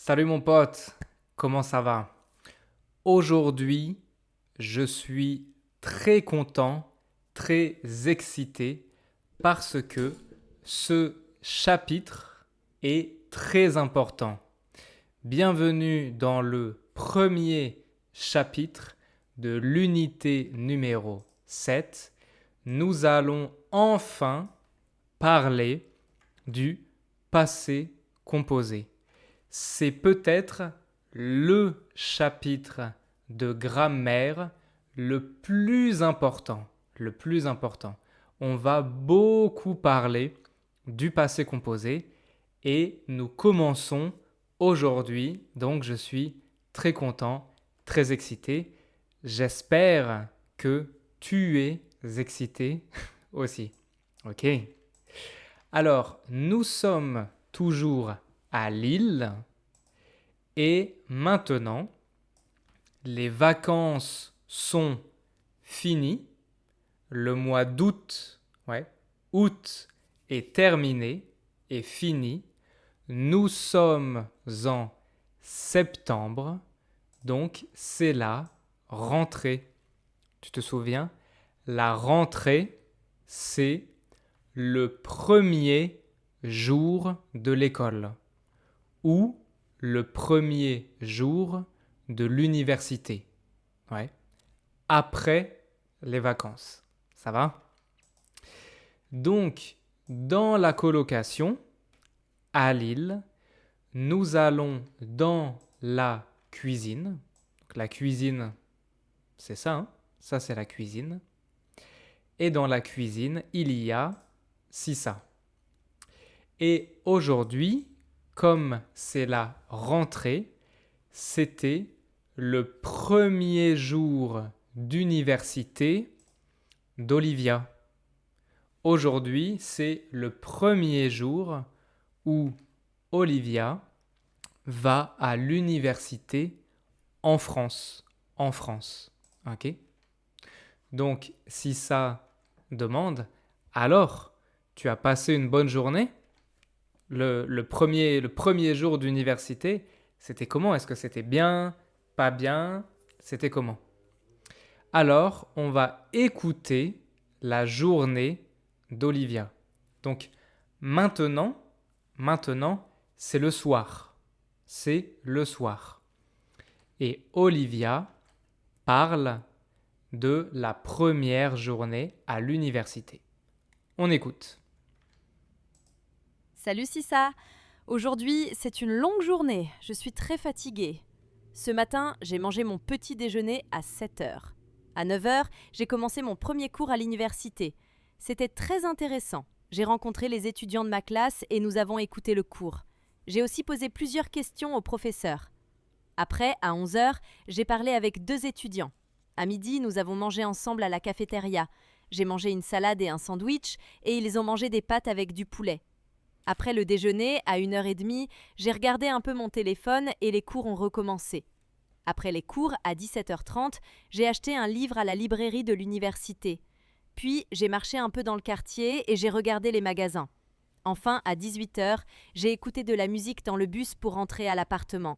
Salut mon pote, comment ça va? Aujourd'hui, je suis très content, très excité parce que ce chapitre est très important. Bienvenue dans le premier chapitre de l'unité numéro 7. Nous allons enfin parler du passé composé. C'est peut-être le chapitre de grammaire le plus important. Le plus important. On va beaucoup parler du passé composé et nous commençons aujourd'hui. Donc je suis très content, très excité. J'espère que tu es excité aussi. Ok. Alors, nous sommes toujours à Lille et maintenant, les vacances sont finies. Le mois d'août, ouais, août est terminé, est fini. Nous sommes en septembre, donc c'est la rentrée. Tu te souviens? La rentrée, c'est le premier jour de l'école ou le premier jour de l'université. Ouais. Après les vacances. Ça va? Donc, dans la colocation, à Lille, nous allons dans la cuisine. Donc, la cuisine, c'est ça, hein? Ça, c'est la cuisine. Et dans la cuisine, il y a Sissa. Et aujourd'hui, comme c'est la rentrée, c'était le premier jour d'université d'Olivia. Aujourd'hui, c'est le premier jour où Olivia va à l'université en France. En France. Ok? Donc, si ça demande, alors, tu as passé une bonne journée? Le premier jour d'université, c'était comment? Est-ce que c'était bien? Pas bien? C'était comment? Alors, on va écouter la journée d'Olivia. Donc, maintenant, maintenant, c'est le soir. C'est le soir. Et Olivia parle de la première journée à l'université. On écoute. Salut Sissa. Aujourd'hui, c'est une longue journée. Je suis très fatiguée. Ce matin, j'ai mangé mon petit déjeuner à 7 heures. À 9 heures, j'ai commencé mon premier cours à l'université. C'était très intéressant. J'ai rencontré les étudiants de ma classe et nous avons écouté le cours. J'ai aussi posé plusieurs questions au professeur. Après, à 11 heures, j'ai parlé avec 2 étudiants. À midi, nous avons mangé ensemble à la cafétéria. J'ai mangé une salade et un sandwich et ils ont mangé des pâtes avec du poulet. Après le déjeuner, à 1h30, j'ai regardé un peu mon téléphone et les cours ont recommencé. Après les cours, à 17h30, j'ai acheté un livre à la librairie de l'université. Puis, j'ai marché un peu dans le quartier et j'ai regardé les magasins. Enfin, à 18h, j'ai écouté de la musique dans le bus pour rentrer à l'appartement.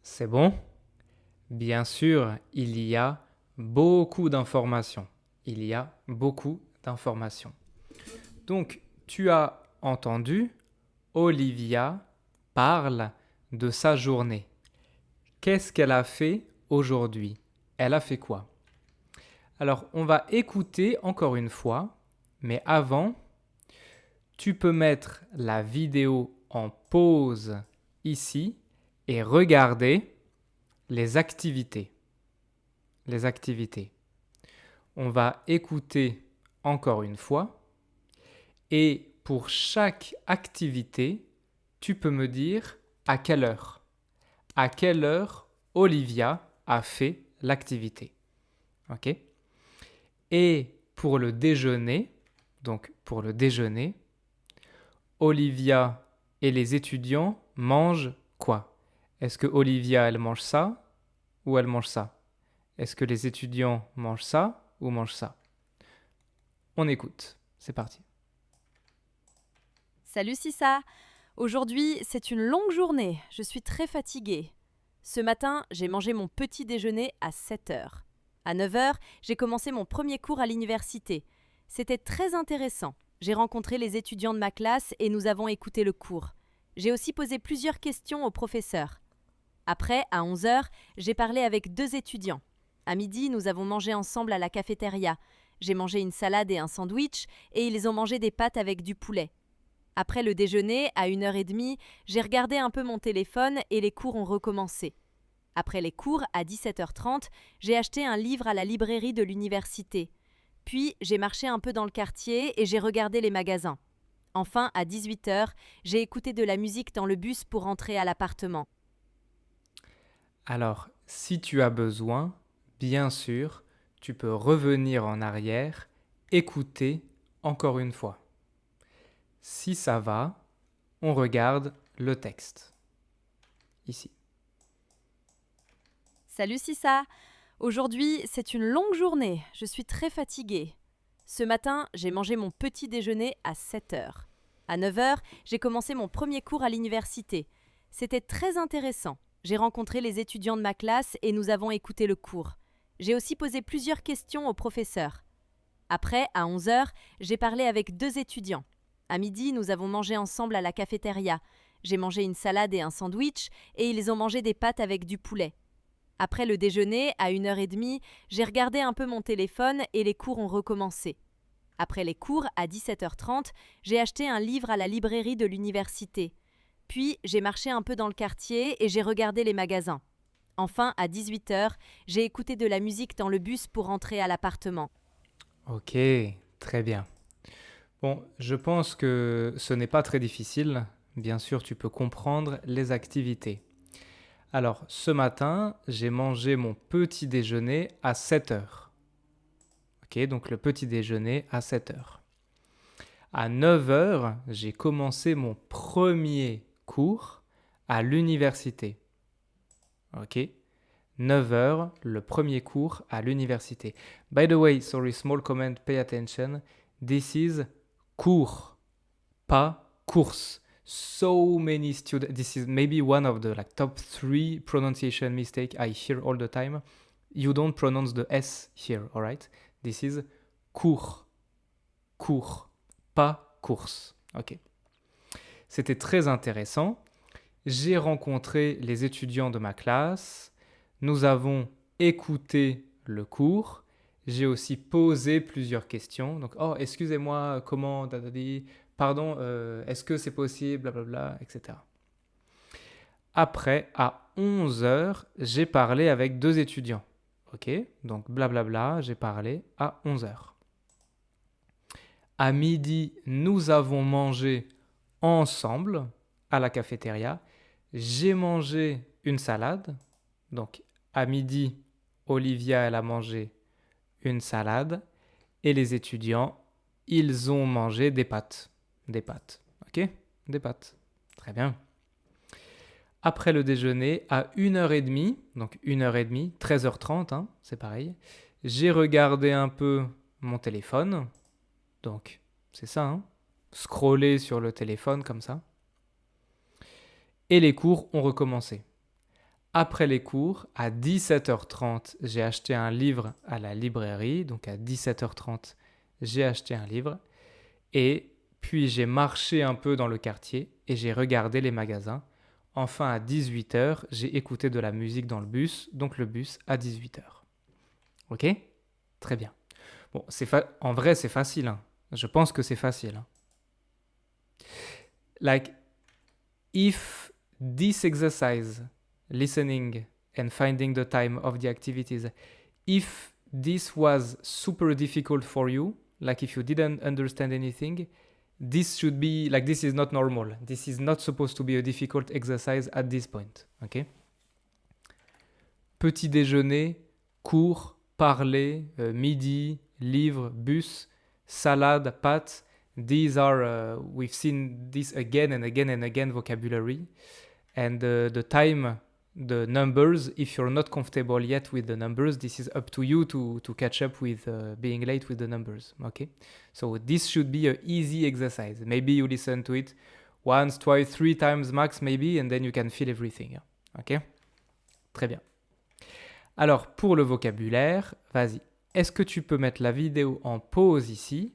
C'est bon? Bien sûr, il y a beaucoup d'informations. Il y a beaucoup d'informations. Donc, tu as entendu, Olivia parle de sa journée. Qu'est-ce qu'elle a fait aujourd'hui? Elle a fait quoi? Alors, on va écouter encore une fois, mais avant, tu peux mettre la vidéo en pause ici et regarder les activités. Les activités. On va écouter encore une fois et pour chaque activité, tu peux me dire à quelle heure. À quelle heure Olivia a fait l'activité. Ok? Et pour le déjeuner, donc pour le déjeuner, Olivia et les étudiants mangent quoi? Est-ce que Olivia, elle mange ça ou elle mange ça? Est-ce que les étudiants mangent ça ou mangent ça? On écoute. C'est parti. Salut Sissa. Aujourd'hui, c'est une longue journée. Je suis très fatiguée. Ce matin, j'ai mangé mon petit déjeuner à 7 heures. À 9 heures, j'ai commencé mon premier cours à l'université. C'était très intéressant. J'ai rencontré les étudiants de ma classe et nous avons écouté le cours. J'ai aussi posé plusieurs questions au professeur. Après, à 11 heures, j'ai parlé avec 2 étudiants. À midi, nous avons mangé ensemble à la cafétéria. J'ai mangé une salade et un sandwich et ils ont mangé des pâtes avec du poulet. Après le déjeuner, à 1h30, j'ai regardé un peu mon téléphone et les cours ont recommencé. Après les cours, à 17h30, j'ai acheté un livre à la librairie de l'université. Puis, j'ai marché un peu dans le quartier et j'ai regardé les magasins. Enfin, à 18h, j'ai écouté de la musique dans le bus pour rentrer à l'appartement. Alors, si tu as besoin, bien sûr, tu peux revenir en arrière, écouter encore une fois. Si ça va, on regarde le texte. Ici. Salut Sissa! Aujourd'hui, c'est une longue journée. Je suis très fatiguée. Ce matin, j'ai mangé mon petit déjeuner à 7 heures. À 9 heures, j'ai commencé mon premier cours à l'université. C'était très intéressant. J'ai rencontré les étudiants de ma classe et nous avons écouté le cours. J'ai aussi posé plusieurs questions au professeur. Après, à 11 heures, j'ai parlé avec 2 étudiants. À midi, nous avons mangé ensemble à la cafétéria. J'ai mangé une salade et un sandwich et ils ont mangé des pâtes avec du poulet. Après le déjeuner, à 1h30, j'ai regardé un peu mon téléphone et les cours ont recommencé. Après les cours, à 17h30, j'ai acheté un livre à la librairie de l'université. Puis, j'ai marché un peu dans le quartier et j'ai regardé les magasins. Enfin, à 18h, j'ai écouté de la musique dans le bus pour rentrer à l'appartement. Ok, très bien. Bon, je pense que ce n'est pas très difficile. Bien sûr, tu peux comprendre les activités. Alors, ce matin, j'ai mangé mon petit déjeuner à 7 heures. Ok, donc le petit déjeuner à 7 heures. À 9 heures, j'ai commencé mon premier cours à l'université. Ok, 9 heures, le premier cours à l'université. By the way, sorry, small comment, pay attention. This is cours, pas course. So many students, this is maybe one of the top 3 pronunciation mistake I hear all the time. You don't pronounce the S here, alright? This is cours, cours, pas course. Ok. C'était très intéressant. J'ai rencontré les étudiants de ma classe. Nous avons écouté le cours. J'ai aussi posé plusieurs questions. Donc, oh, excusez-moi, comment, pardon, est-ce que c'est possible, blablabla, etc. Après, à 11 heures, j'ai parlé avec 2 étudiants. Ok, donc blablabla, j'ai parlé à 11 heures. À midi, nous avons mangé ensemble à la cafétéria. J'ai mangé une salade. Donc, à midi, Olivia, elle a mangé une salade. Et les étudiants, ils ont mangé des pâtes. Des pâtes. Ok? Des pâtes. Très bien. Après le déjeuner, à 1h30, donc 1h30, 13h30, hein, c'est pareil, j'ai regardé un peu mon téléphone. Donc, c'est ça, hein, scroller sur le téléphone comme ça. Et les cours ont recommencé. Après les cours, à 17h30, j'ai acheté un livre à la librairie. Donc à 17h30, j'ai acheté un livre. Et puis j'ai marché un peu dans le quartier et j'ai regardé les magasins. Enfin, à 18h, j'ai écouté de la musique dans le bus. Donc le bus à 18h. Ok? Très bien. Bon, en vrai, c'est facile. Hein. Je pense que c'est facile. Hein. Like, if this exercise, listening and finding the time of the activities, if this was super difficult for you, like if you didn't understand anything, this should be, like this is not normal. This is not supposed to be a difficult exercise at this point. Okay? Petit déjeuner, cours, parler, midi, livre, bus, salade, pâtes. These are, we've seen this again and again and again vocabulary. And the time, the numbers, if you're not comfortable yet with the numbers, this is up to you to catch up with being late with the numbers. Okay? So this should be an easy exercise. Maybe you listen to it Once, twice, 3 times max maybe, and then you can feel everything. Ok? Très bien. Alors, pour le vocabulaire, vas-y. Est-ce que tu peux mettre la vidéo en pause ici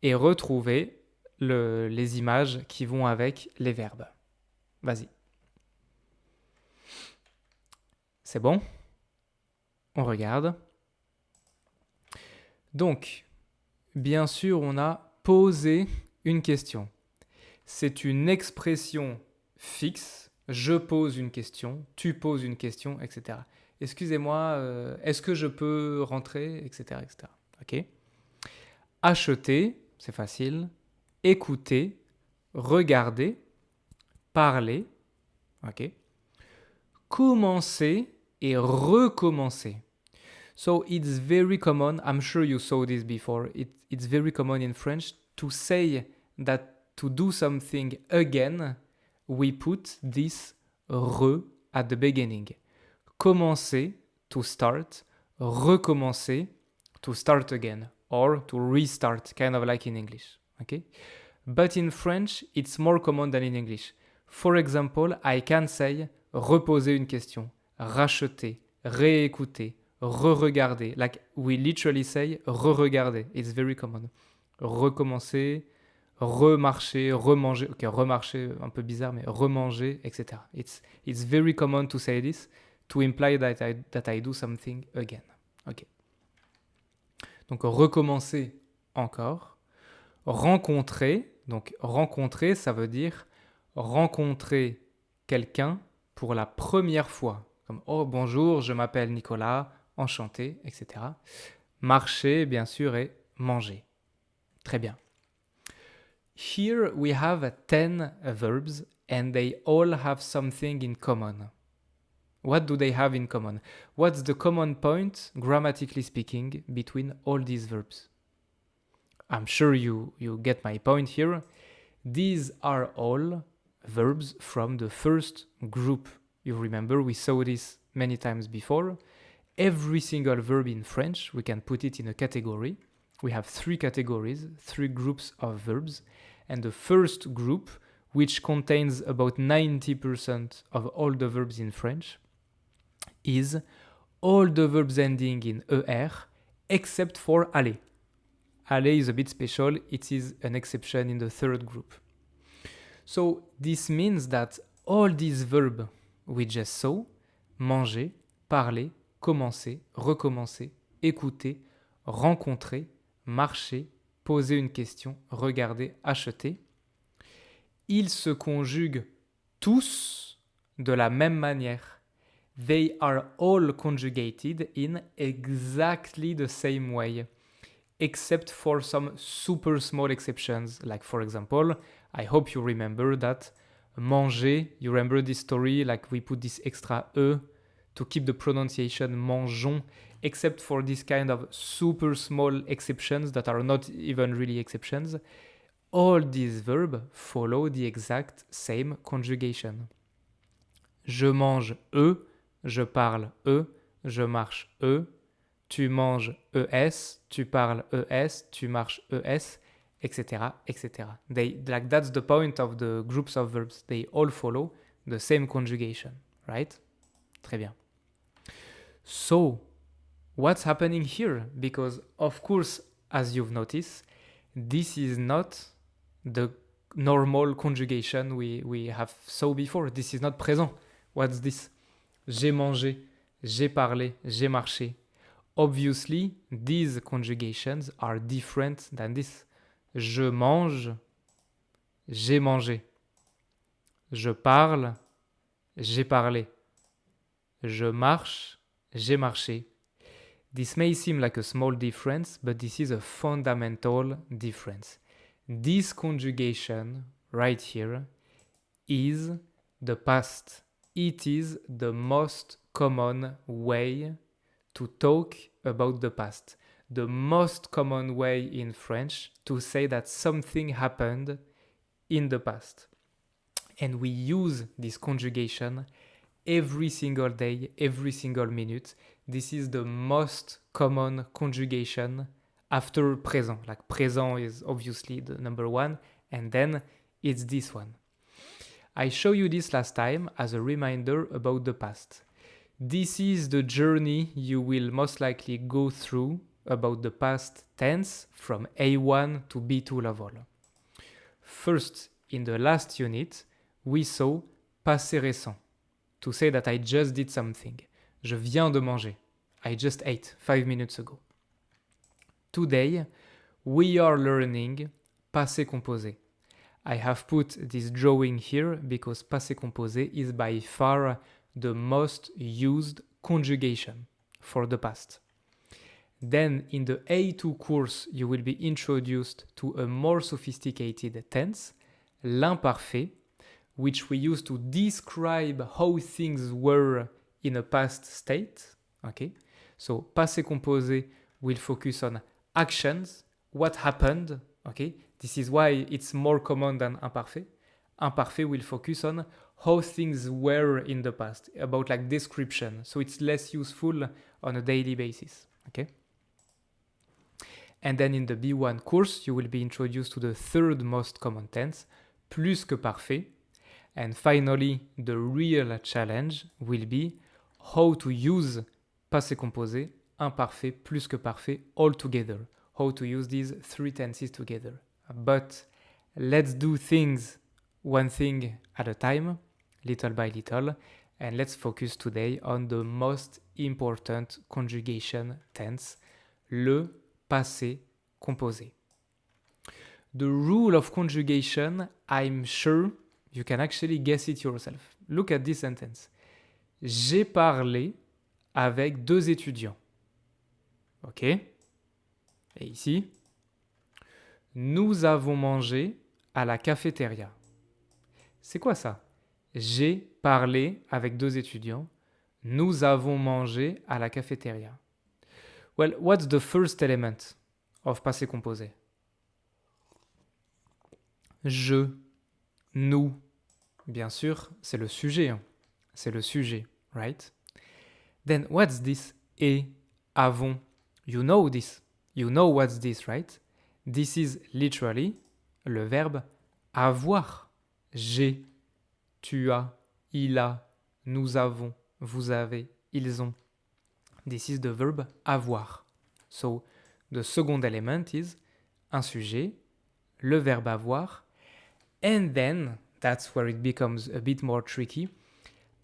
et retrouver les images qui vont avec les verbes? Vas-y. C'est bon? On regarde. Donc, bien sûr, on a posé une question. C'est une expression fixe. Je pose une question, tu poses une question, etc. Excusez-moi, est-ce que je peux rentrer, etc., etc. Ok. Acheter, c'est facile. Écouter, regarder, parler. Ok. Commencer et recommencer. So it's very common, I'm sure you saw this before, it's very common in French to say that to do something again, we put this re at the beginning. Commencer, to start, recommencer, to start again, or to restart, kind of like in English, okay? But in French, it's more common than in English. For example, I can say reposer une question, racheter, réécouter, re-regarder. Like we literally say re-regarder. It's very common. Recommencer, remarcher, remanger. Ok, remarcher, un peu bizarre, mais remanger, etc. It's very common to say this to imply that I do something again. Ok. Donc recommencer encore. Rencontrer. Donc rencontrer, ça veut dire rencontrer quelqu'un pour la première fois. Comme « Oh, bonjour, je m'appelle Nicolas, enchanté, etc. » Marcher, bien sûr, et manger. Très bien. Here we have 10 verbs and they all have something in common. What do they have in common? What's the common point, grammatically speaking, between all these verbs? I'm sure you get my point here. These are all verbs from the first group. You remember we saw this many times before. Every single verb in French, we can put it in a category. We have 3 categories, 3 groups of verbs. And the first group, which contains about 90% of all the verbs in French, is all the verbs ending in ER except for aller. Aller is a bit special. It is an exception in the third group. So this means that all these verbs we just saw, manger, parler, commencer, recommencer, écouter, rencontrer, marcher, poser une question, regarder, acheter, ils se conjuguent tous de la même manière. They are all conjugated in exactly the same way, except for some super small exceptions. Like for example, I hope you remember that manger, you remember this story, like we put this extra E to keep the pronunciation mangeons, except for this kind of super small exceptions that are not even really exceptions. All these verbs follow the exact same conjugation. Je mange E, je parle E, je marche E, tu manges ES, tu parles ES, tu marches ES, etc., etc. Like that's the point of the groups of verbs. They all follow the same conjugation, right? Très bien. So, what's happening here? Because, of course, as you've noticed, this is not the normal conjugation we have saw before. This is not présent. What's this? J'ai mangé, j'ai parlé, j'ai marché. Obviously, these conjugations are different than this. Je mange, j'ai mangé. Je parle, j'ai parlé. Je marche, j'ai marché. This may seem like a small difference, but this is a fundamental difference. This conjugation right here is the past. It is the most common way to talk about the past. The most common way in French to say that something happened in the past. And we use this conjugation every single day, every single minute. This is the most common conjugation after présent. Like présent is obviously the number one, and then it's this one. I showed you this last time as a reminder about the past. This is the journey you will most likely go through about the past tense from A1 to B2 level. First, in the last unit, we saw passé récent, to say that I just did something. Je viens de manger. I just ate 5 minutes ago. Today, we are learning passé composé. I have put this drawing here because passé composé is by far the most used conjugation for the past. Then in the A2 course, you will be introduced to a more sophisticated tense, l'imparfait, which we use to describe how things were in a past state. Okay? So passé composé will focus on actions, what happened. Okay? This is why it's more common than imparfait. Imparfait will focus on how things were in the past, about like description. So it's less useful on a daily basis. Okay? And then in the B1 course, you will be introduced to the third most common tense, plus que parfait. And finally, the real challenge will be how to use passé composé, imparfait, plus que parfait all together. How to use these three tenses together. But let's do things one thing at a time, little by little, and let's focus today on the most important conjugation tense, le passé composé. The rule of conjugation, I'm sure you can actually guess it yourself. Look at this sentence. J'ai parlé avec 2 étudiants. OK? Et ici, nous avons mangé à la cafétéria. C'est quoi ça? J'ai parlé avec 2 étudiants. Nous avons mangé à la cafétéria. Well, what's the first element of passé composé? Je, nous. Bien sûr, c'est le sujet. C'est le sujet, right? Then what's this et, avons? You know this. You know what's this, right? This is literally le verbe avoir. J'ai, tu as, il a, nous avons, vous avez, ils ont. This is the verb avoir. So, the second element is un sujet, le verbe avoir, and then, that's where it becomes a bit more tricky,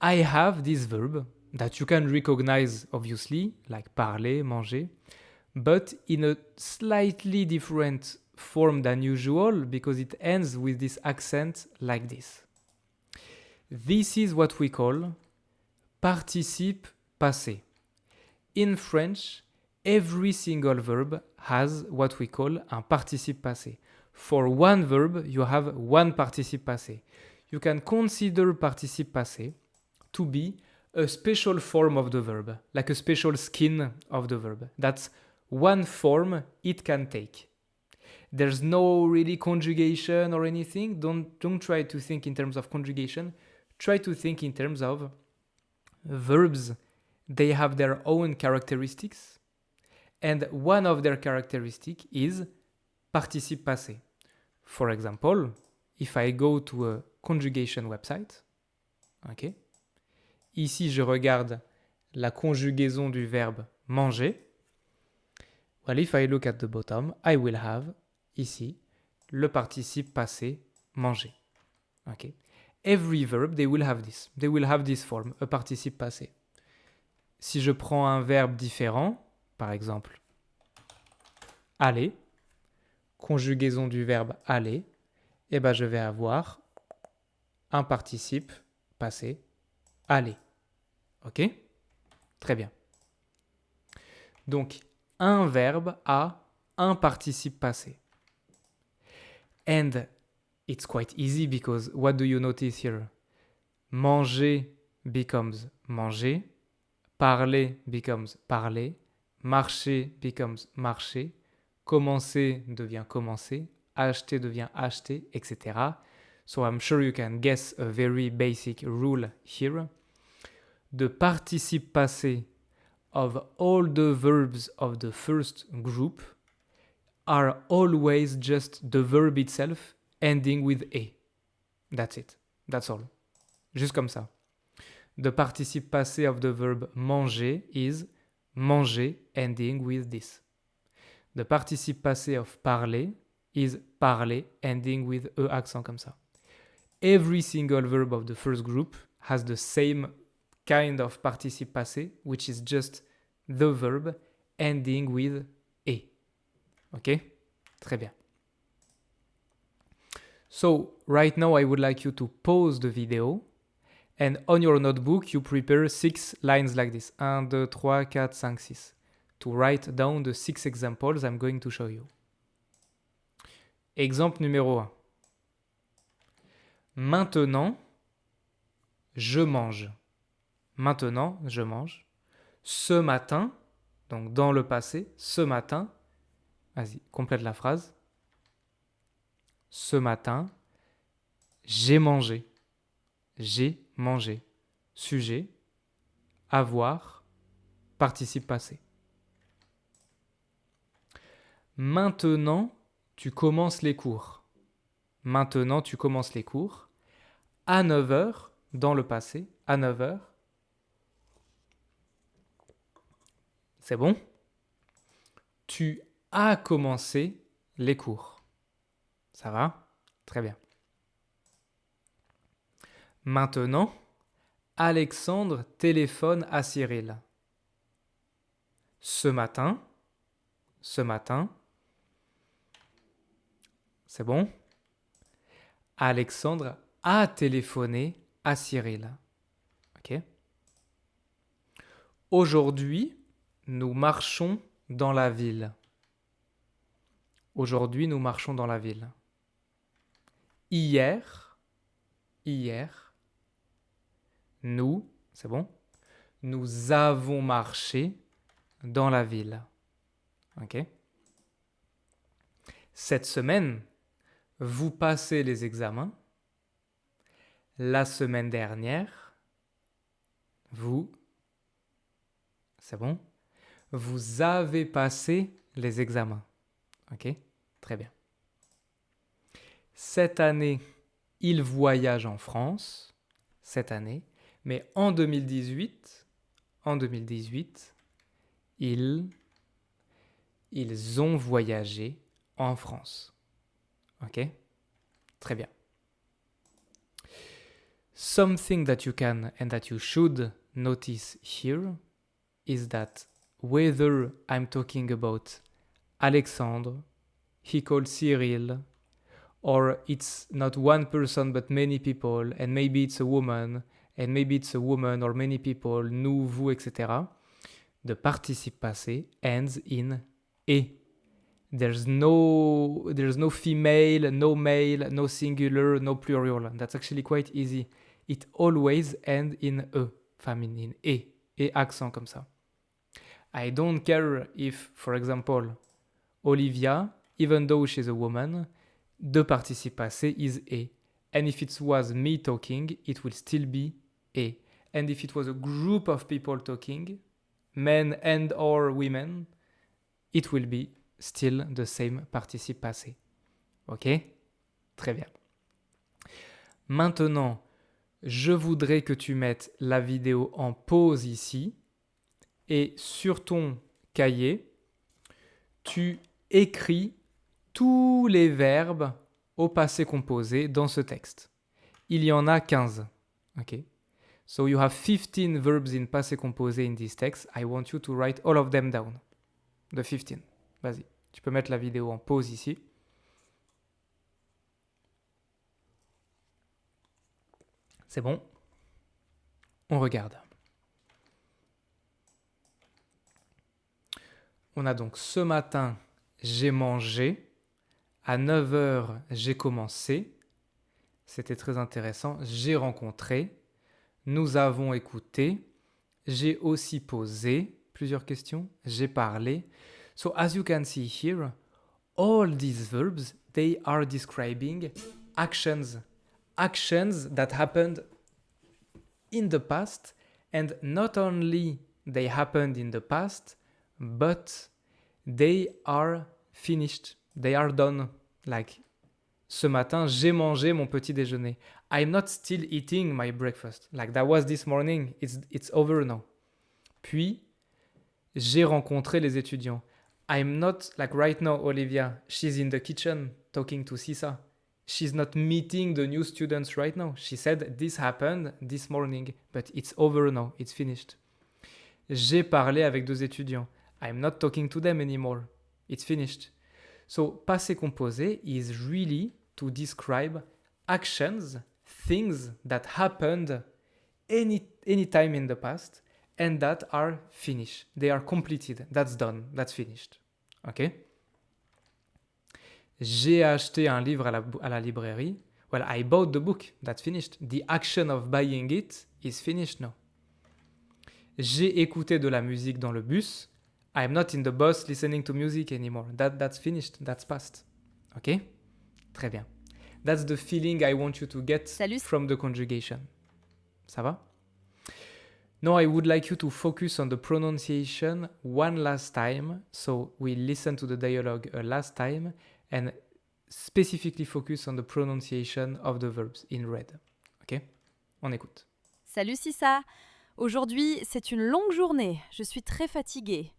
I have this verb that you can recognize, obviously, like parler, manger, but in a slightly different form than usual because it ends with this accent like this. This is what we call participe passé. In French, every single verb has what we call un participe passé. For one verb, you have one participe passé. You can consider participe passé to be a special form of the verb, like a special skin of the verb. That's one form it can take. There's no really conjugation or anything. Don't try to think in terms of conjugation. Try to think in terms of verbs. They have their own characteristics. And one of their characteristics is participe passé. For example, if I go to a conjugation website, okay, ici je regarde la conjugaison du verbe manger. Well, if I look at the bottom, I will have ici le participe passé manger. Okay. Every verb, they will have this. They will have this form, a participe passé. Si je prends un verbe différent, par exemple, aller, conjugaison du verbe aller, eh ben je vais avoir un participe passé, aller. Ok? Très bien. Donc, un verbe a un participe passé. And it's quite easy because what do you notice here? Manger becomes manger, parler becomes parler, marcher becomes marcher, commencer devient commencer, acheter devient acheter, etc. So I'm sure you can guess a very basic rule here. The participe passé of all the verbs of the first group are always just the verb itself ending with a. That's it. That's all. Juste comme ça. The participe passé of the verb manger is manger ending with this. The participe passé of parler is parler ending with e accent comme ça. Every single verb of the first group has the same kind of participe passé, which is just the verb ending with e. Ok? Très bien. So, right now I would like you to pause the video and on your notebook you prepare 6 lines like this. 1, 2, 3, 4, 5, 6. To write down the 6 examples I'm going to show you. Exemple numéro 1. Maintenant, je mange. Maintenant, je mange. Ce matin, donc dans le passé, ce matin, vas-y, complète la phrase. Ce matin, j'ai mangé. J'ai mangé. Sujet, avoir, participe passé. Maintenant, tu commences les cours. Maintenant, tu commences les cours. À 9h, dans le passé, à 9h. C'est bon? Tu as commencé les cours. Ça va? Très bien. Maintenant, Alexandre téléphone à Cyril. Ce matin, c'est bon? Alexandre a téléphoné à Cyril. Ok? Aujourd'hui, nous marchons dans la ville. Aujourd'hui, nous marchons dans la ville. Hier, nous, c'est bon? Nous avons marché dans la ville. Ok? Cette semaine, vous passez les examens. La semaine dernière, vous, c'est bon? Vous avez passé les examens. Ok? Très bien. Cette année, il voyage en France. Cette année. Mais en 2018, ils ont voyagé en France. Ok? Très bien. Something that you can and that you should notice here is that whether I'm talking about Alexandre, he called Cyril, or it's not one person but many people, and maybe it's a woman, and maybe it's a woman or many people, nous, vous, etc. The participe passé ends in e. There's no female, no male, no singular, no plural. That's actually quite easy. It always ends in e, feminine, e accent comme ça. I don't care if, for example, Olivia, even though she's a woman, the participe passé is e. And if it was me talking, it will still be e. And if it was a group of people talking, men and or women, it will be still the same participe passé. Ok? Très bien. Maintenant, je voudrais que tu mettes la vidéo en pause ici et sur ton cahier, tu écris tous les verbes au passé composé dans ce texte. Il y en a 15. Ok? So you have 15 verbs in passé composé in this text. I want you to write all of them down. The 15. Vas-y. Tu peux mettre la vidéo en pause ici. C'est bon. On regarde. On a donc ce matin, j'ai mangé. À 9h, j'ai commencé. C'était très intéressant. J'ai rencontré. Nous avons écouté. J'ai aussi posé plusieurs questions. J'ai parlé. So as you can see here, all these verbs, they are describing actions. Actions that happened in the past, and not only they happened in the past, but they are finished. They are done. Like, ce matin, j'ai mangé mon petit déjeuner. I'm not still eating my breakfast. Like that was this morning. It's over now. Puis, j'ai rencontré les étudiants. I'm not like right now, Olivia. She's in the kitchen talking to Sisa. She's not meeting the new students right now. She said this happened this morning, but it's over now. It's finished. J'ai parlé avec 2 étudiants. I'm not talking to them anymore. It's finished. So, passé composé is really to describe actions, things that happened any time in the past and that are finished. They are completed. That's done. That's finished. OK? J'ai acheté un livre à la librairie. Well, I bought the book. That's finished. The action of buying it is finished now. J'ai écouté de la musique dans le bus. I'm not in the bus listening to music anymore. That's finished. That's past. OK? Très bien. That's the feeling I want you to get from the conjugation. Ça va? Now I would like you to focus on the pronunciation one last time. So we listen to the dialogue a last time and specifically focus on the pronunciation of the verbs in red. OK? On écoute. Salut Sissa. Aujourd'hui, c'est une longue journée. Je suis très fatiguée.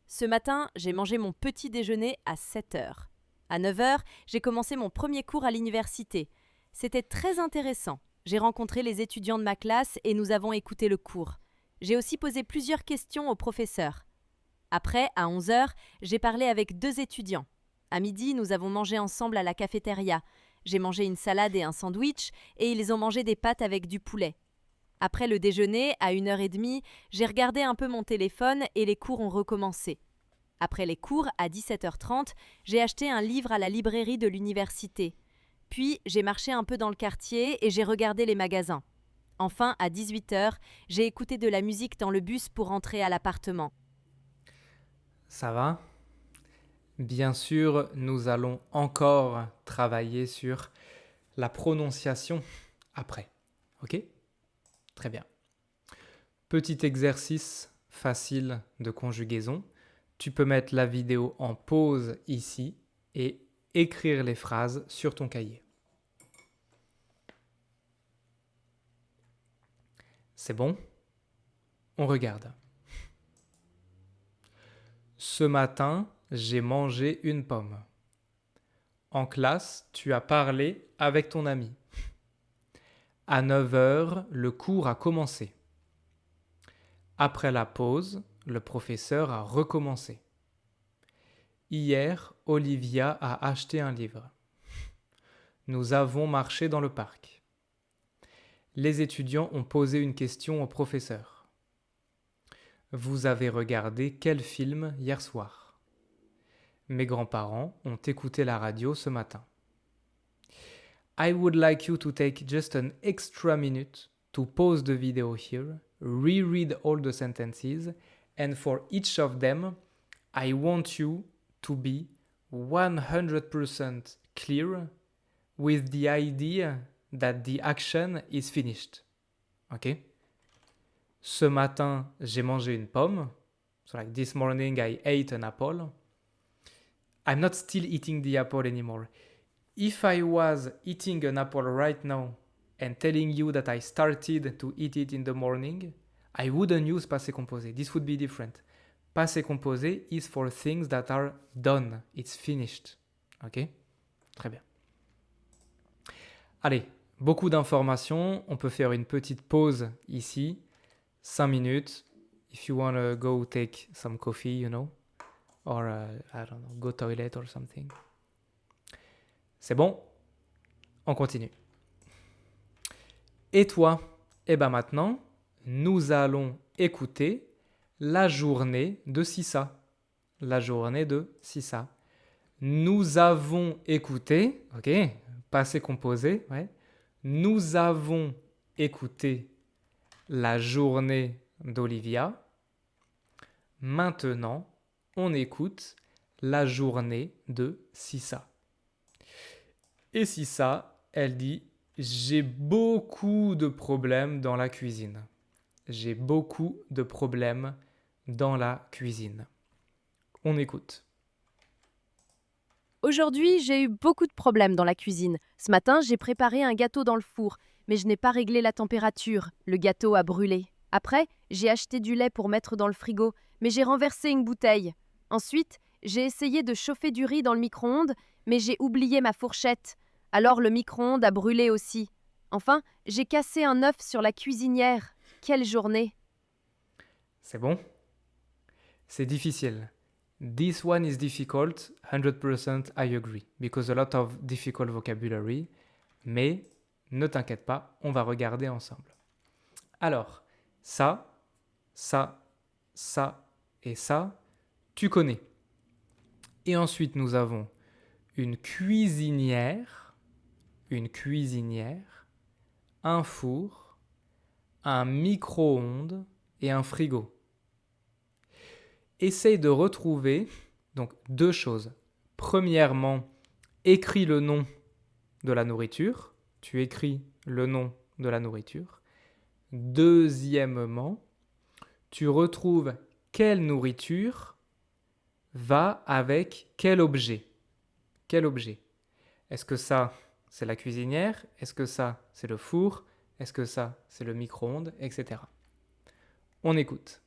Ce matin, j'ai mangé mon petit déjeuner à 7h. À 9h, j'ai commencé mon premier cours à l'université. C'était très intéressant. J'ai rencontré les étudiants de ma classe et nous avons écouté le cours. J'ai aussi posé plusieurs questions au professeur. Après, à 11h, j'ai parlé avec 2 étudiants. À midi, nous avons mangé ensemble à la cafétéria. J'ai mangé une salade et un sandwich et ils ont mangé des pâtes avec du poulet. Après le déjeuner, à 1h30, j'ai regardé un peu mon téléphone et les cours ont recommencé. Après les cours, à 17h30, j'ai acheté un livre à la librairie de l'université. Puis, j'ai marché un peu dans le quartier et j'ai regardé les magasins. Enfin, à 18h, j'ai écouté de la musique dans le bus pour rentrer à l'appartement. Ça va? Bien sûr, nous allons encore travailler sur la prononciation après. OK? Très bien. Petit exercice facile de conjugaison. Tu peux mettre la vidéo en pause ici et écrire les phrases sur ton cahier. C'est bon? On regarde. Ce matin, j'ai mangé une pomme. En classe, tu as parlé avec ton ami. À 9h, le cours a commencé. Après la pause, le professeur a recommencé. Hier, Olivia a acheté un livre. Nous avons marché dans le parc. Les étudiants ont posé une question au professeur. Vous avez regardé quel film hier soir? Mes grands-parents ont écouté la radio ce matin. I would like you to take just an extra minute to pause the video here, reread all the sentences, and for each of them, I want you to be 100% clear with the idea that the action is finished. OK? Ce matin, j'ai mangé une pomme. So like this morning, I ate an apple. I'm not still eating the apple anymore. If I was eating an apple right now and telling you that I started to eat it in the morning, I wouldn't use passé composé. This would be different. Passé composé is for things that are done. It's finished. OK? Très bien. Allez, beaucoup d'informations. On peut faire une petite pause ici. 5 minutes. If you want to go take some coffee, you know. Or, I don't know, go toilet or something. C'est bon? On continue. Et toi? Eh bien maintenant, nous allons écouter la journée de Sissa. La journée de Sissa. Nous avons écouté, ok, passé composé, ouais. Nous avons écouté la journée d'Olivia. Maintenant, on écoute la journée de Sissa. Et Sissa, elle dit « J'ai beaucoup de problèmes dans la cuisine. J'ai beaucoup de problèmes dans la cuisine. » On écoute. Aujourd'hui, j'ai eu beaucoup de problèmes dans la cuisine. Ce matin, j'ai préparé un gâteau dans le four. mais je n'ai pas réglé la température. Le gâteau a brûlé. Après, j'ai acheté du lait pour mettre dans le frigo, mais j'ai renversé une bouteille. Ensuite, j'ai essayé de chauffer du riz dans le micro-ondes, mais j'ai oublié ma fourchette. Alors le micro-ondes a brûlé aussi. Enfin, j'ai cassé un œuf sur la cuisinière. Quelle journée! C'est bon? C'est difficile. This one is difficult, 100% I agree, because a lot of difficult vocabulary, mais ne t'inquiète pas, on va regarder ensemble. Alors, ça, ça, ça et ça, tu connais. Et ensuite, nous avons une cuisinière, un four, un micro-ondes et un frigo. Essaye de retrouver donc deux choses. Premièrement, écris le nom de la nourriture. Tu écris le nom de la nourriture. Deuxièmement, tu retrouves quelle nourriture va avec quel objet. Quel objet? Est-ce que ça, c'est la cuisinière? Est-ce que ça, c'est le four? Est-ce que ça, c'est le micro-ondes? Etc. On écoute.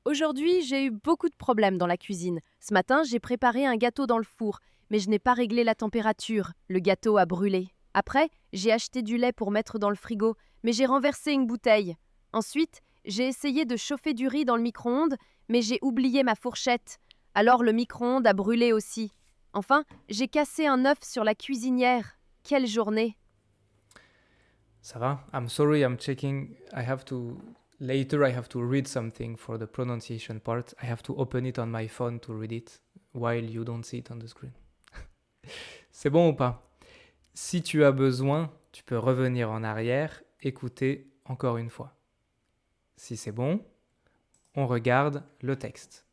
Aujourd'hui, j'ai eu beaucoup de problèmes dans la cuisine. Ce matin, j'ai préparé un gâteau dans le four, mais je n'ai pas réglé la température. Le gâteau a brûlé. Après, j'ai acheté du lait pour mettre dans le frigo, mais j'ai renversé une bouteille. Ensuite, j'ai essayé de chauffer du riz dans le micro-ondes, mais j'ai oublié ma fourchette. Alors le micro-ondes a brûlé aussi. Enfin, j'ai cassé un œuf sur la cuisinière. Quelle journée! Ça va? I'm sorry, I'm checking. Later I have to read something for the pronunciation part. I have to open it on my phone to read it while you don't see it on the screen. C'est bon ou pas? Si tu as besoin, tu peux revenir en arrière, écouter encore une fois. Si c'est bon, on regarde le texte.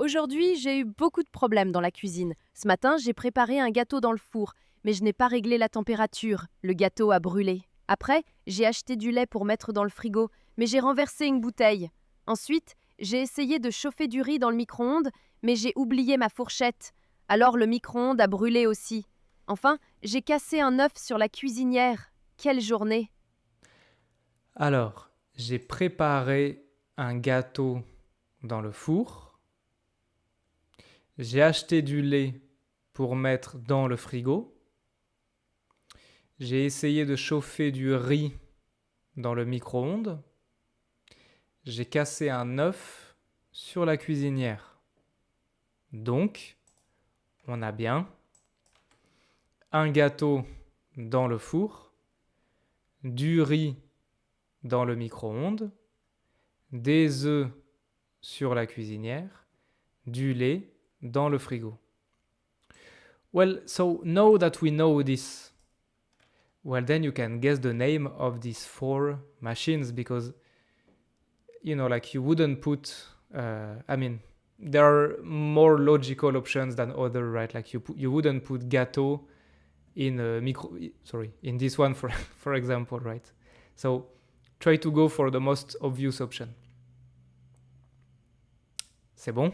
Aujourd'hui, j'ai eu beaucoup de problèmes dans la cuisine. Ce matin, j'ai préparé un gâteau dans le four, mais je n'ai pas réglé la température. Le gâteau a brûlé. Après, j'ai acheté du lait pour mettre dans le frigo, mais j'ai renversé une bouteille. Ensuite, j'ai essayé de chauffer du riz dans le micro-ondes, mais j'ai oublié ma fourchette. Alors le micro-ondes a brûlé aussi. Enfin, j'ai cassé un œuf sur la cuisinière. Quelle journée! Alors, j'ai préparé un gâteau dans le four. J'ai acheté du lait pour mettre dans le frigo. J'ai essayé de chauffer du riz dans le micro-ondes. J'ai cassé un œuf sur la cuisinière. Donc, on a bien un gâteau dans le four, du riz dans le micro-ondes, des œufs sur la cuisinière, du lait dans le frigo. Well, so now that we know this, well, then you can guess the name of these four machines because, like you wouldn't put, there are more logical options than other, right? Like you wouldn't put gâteau in in this one, for example, right? So try to go for the most obvious option. C'est bon?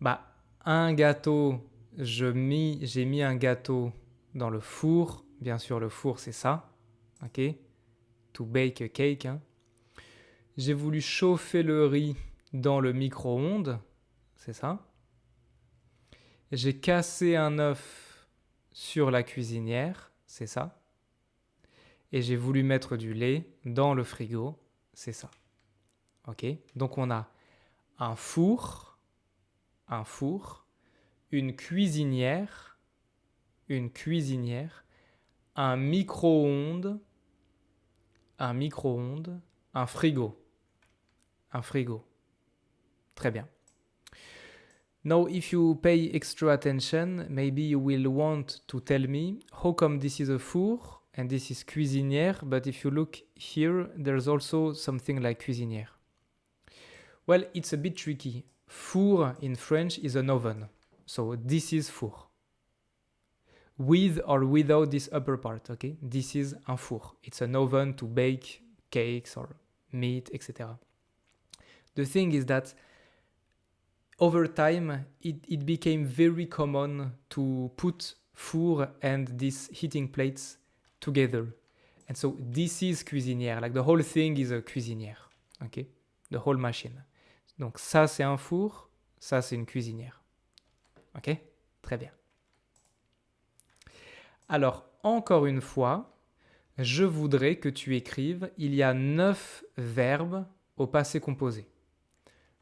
Bah, un gâteau, j'ai mis un gâteau dans le four. Bien sûr, le four, c'est ça. OK? To bake a cake. Hein. J'ai voulu chauffer le riz dans le micro-ondes. C'est ça. J'ai cassé un œuf sur la cuisinière. C'est ça. Et j'ai voulu mettre du lait dans le frigo. C'est ça. OK? Donc, on a un four, une cuisinière, un micro-ondes, un frigo. Très bien. Now, if you pay extra attention, maybe you will want to tell me how come this is a four and this is cuisinière, but if you look here, there's also something like cuisinière. Well, it's a bit tricky. Four in French is an oven. So this is four. With or without this upper part, okay? This is un four. It's an oven to bake cakes or meat, etc. The thing is that over time, it became very common to put four and these heating plates together. And so this is cuisinière. Like the whole thing is a cuisinière. Okay? The whole machine. Donc ça c'est un four, ça c'est une cuisinière. Ok? Très bien. Alors, encore une fois, je voudrais que tu écrives, il y a 9 verbes au passé composé.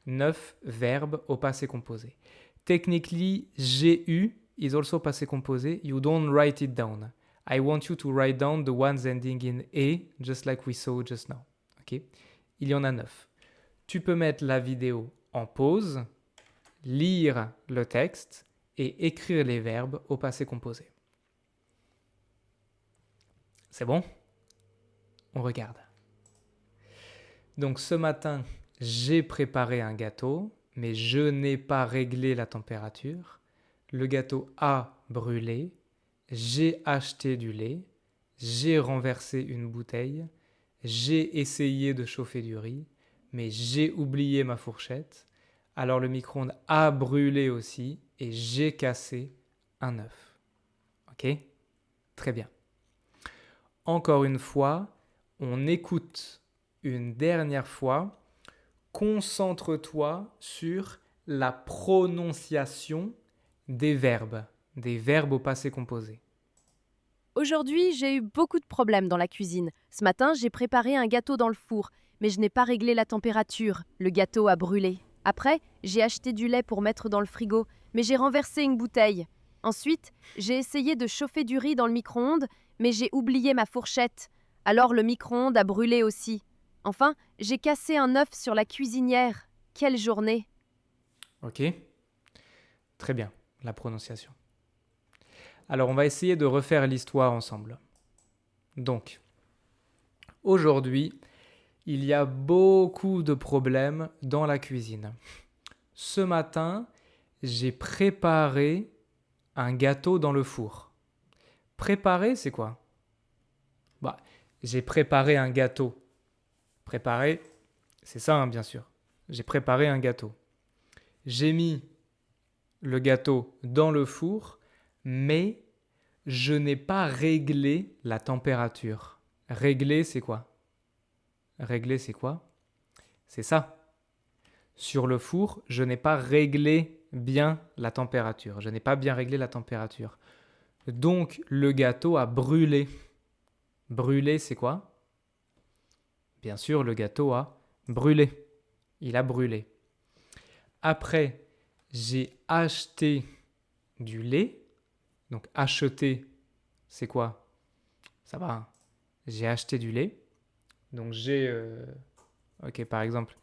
9 verbes au passé composé. Technically, j'ai eu is also passé composé. You don't write it down. I want you to write down the ones ending in A, just like we saw just now. Ok? Il y en a 9. Tu peux mettre la vidéo en pause, lire le texte et écrire les verbes au passé composé. C'est bon? On regarde. Donc ce matin, j'ai préparé un gâteau, mais je n'ai pas réglé la température. Le gâteau a brûlé. J'ai acheté du lait. J'ai renversé une bouteille. J'ai essayé de chauffer du riz, mais j'ai oublié ma fourchette. Alors le micro-ondes a brûlé aussi et j'ai cassé un œuf. Ok? Très bien. Encore une fois, on écoute une dernière fois. Concentre-toi sur la prononciation des verbes au passé composé. Aujourd'hui, j'ai eu beaucoup de problèmes dans la cuisine. Ce matin, j'ai préparé un gâteau dans le four, mais je n'ai pas réglé la température. Le gâteau a brûlé. Après, j'ai acheté du lait pour mettre dans le frigo, mais j'ai renversé une bouteille. Ensuite, j'ai essayé de chauffer du riz dans le micro-ondes, mais j'ai oublié ma fourchette. Alors le micro-ondes a brûlé aussi. Enfin, j'ai cassé un œuf sur la cuisinière. Quelle journée! Ok? Très bien, la prononciation. Alors, on va essayer de refaire l'histoire ensemble. Donc, aujourd'hui, il y a beaucoup de problèmes dans la cuisine. Ce matin, j'ai préparé un gâteau dans le four. Préparer, c'est quoi? J'ai préparé un gâteau. Préparer, c'est ça, hein, bien sûr. J'ai préparé un gâteau. J'ai mis le gâteau dans le four, mais je n'ai pas réglé la température. Régler, c'est quoi? Régler, c'est quoi? C'est ça. Sur le four, je n'ai pas réglé bien la température. Je n'ai pas bien réglé la température. Donc, le gâteau a brûlé. Brûler, c'est quoi? Bien sûr, le gâteau a brûlé. Il a brûlé. Après, j'ai acheté du lait. Donc, acheter, c'est quoi? Ça va, hein? J'ai acheté du lait. Donc, j'ai, ok, par exemple,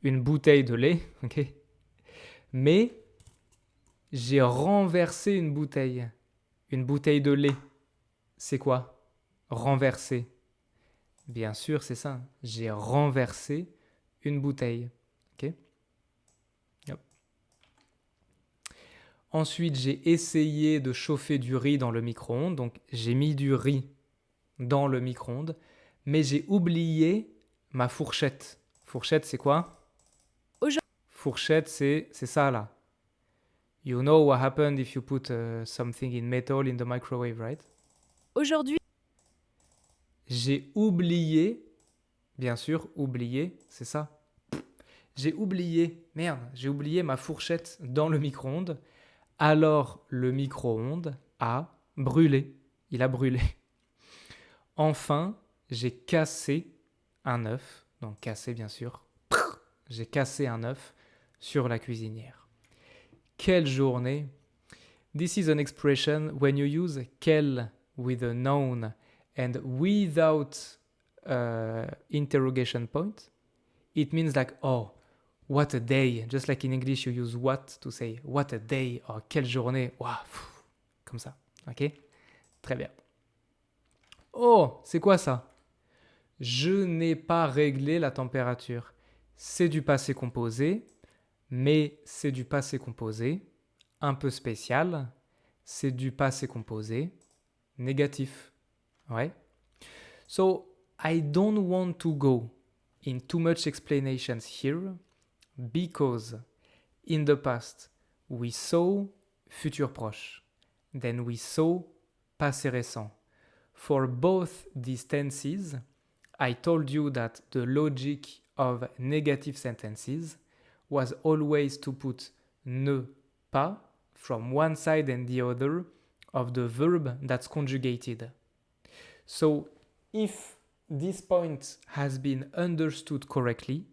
une bouteille de lait. Ok. Mais, j'ai renversé une bouteille. Une bouteille de lait. C'est quoi? Renverser. Bien sûr, c'est ça. J'ai renversé une bouteille. Ok. Yep. Ensuite, j'ai essayé de chauffer du riz dans le micro-ondes. Donc, j'ai mis du riz dans le micro-ondes. Mais j'ai oublié ma fourchette. Fourchette, c'est quoi? Fourchette, c'est ça là. You know what happened if you put something in metal in the microwave, right? Aujourd'hui, J'ai oublié, bien sûr, oublié, c'est ça. J'ai oublié ma fourchette dans le micro-ondes. Alors, le micro-ondes a brûlé. Il a brûlé. Enfin, j'ai cassé un œuf. Donc, cassé, bien sûr. J'ai cassé un œuf sur la cuisinière. Quelle journée! This is an expression when you use quel with a noun and without interrogation point. It means like, oh, what a day. Just like in English, you use what to say. What a day. Oh, quelle journée. Wow. Comme ça. Ok? Très bien. Oh, c'est quoi ça? Je n'ai pas réglé la température. C'est du passé composé, mais c'est du passé composé un peu spécial. C'est du passé composé négatif. Ouais. So, I don't want to go in too much explanations here because in the past we saw futur proche. Then we saw, passé récent. For both these tenses, I told you that the logic of negative sentences was always to put ne pas from one side and the other of the verb that's conjugated. So if this point has been understood correctly,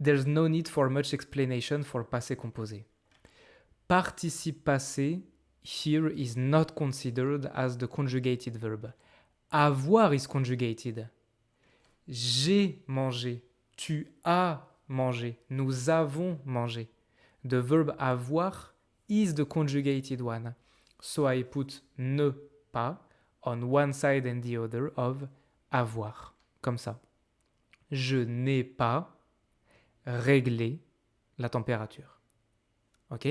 there's no need for much explanation for passé composé. Participe passé here is not considered as the conjugated verb. Avoir is conjugated. J'ai mangé. Tu as mangé. Nous avons mangé. The verb avoir is the conjugated one. So I put ne pas on one side and the other of avoir. Comme ça. Je n'ai pas réglé la température. Ok ?